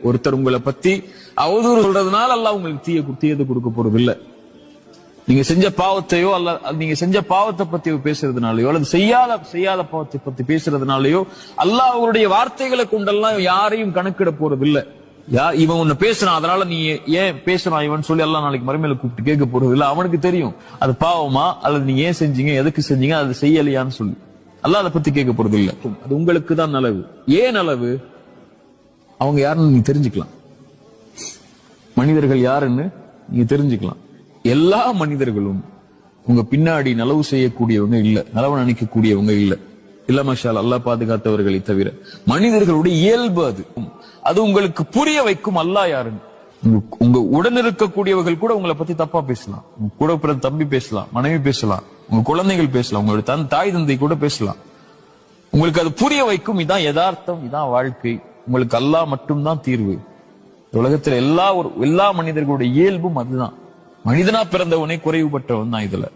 ஒருத்தர் உங்களை பத்தி அவதூறு சொல்றதுனால அல்லாஹ் உங்களுக்கு தீயது கொடுக்க போறது இல்ல. நீங்க செஞ்ச பாவத்தையோ அல்ல நீங்க செஞ்ச பாவத்தை பத்தி பேசுறதுனாலயோ அல்லது செய்யாத பாவத்தை பத்தி பேசுறதுனாலயோ அல்லாஹ் அவருடைய வார்த்தைகளை கொண்டெல்லாம் யாரையும் கணக்கிட போறது இல்ல. இவன் ஒண்ணு பேசுறான் அதனால நீ ஏன் பேசுறான் இவன் சொல்லி எல்லாம் நாளைக்கு மறுமையில கூப்பிட்டு கேட்க போறது இல்ல. அவனுக்கு தெரியும் அது பாவமா அல்லது நீங்க ஏன் செஞ்சீங்க, எதுக்கு செஞ்சீங்க, அது செய்யலையான்னு சொல்லி அல்லாஹ் அதை பத்தி கேட்க போறது இல்ல. அது உங்களுக்கு தான் நலவு. ஏன் நலவு? அவங்க யாருன்னு நீங்க தெரிஞ்சுக்கலாம். மனிதர்கள் யாருன்னு நீங்க தெரிஞ்சுக்கலாம். எல்லா மனிதர்களும் உங்க பின்னாடி நலவு செய்யக்கூடியவங்க இல்ல, நலவு நினைக்கக்கூடியவங்க இல்ல மாஷா அல்லாஹ் பாதுகாத்தவர்களை தவிர. மனிதர்களுடைய இயல்பு அது உங்களுக்கு புரிய வைக்கும் அல்லாஹ் யாருன்னு. உங்க உடன் இருக்கக்கூடியவர்கள் கூட உங்களை பத்தி தப்பா பேசலாம், உங்க கூட பிறந்த தம்பி பேசலாம், மனைவி பேசலாம், உங்க குழந்தைகள் பேசலாம், உங்களுடைய தாய் தந்தை கூட பேசலாம். உங்களுக்கு அது புரிய வைக்கும். இதான் யதார்த்தம், இதான் வாழ்க்கை. உங்களுக்கு அல்லாஹ் மட்டும்தான் தீர்வு. உலகத்துல எல்லா மனிதர்களுடைய இயல்பும் அதுதான். மனிதனா பிறந்தவனே குறைவுபட்டவன் தான் இதுல.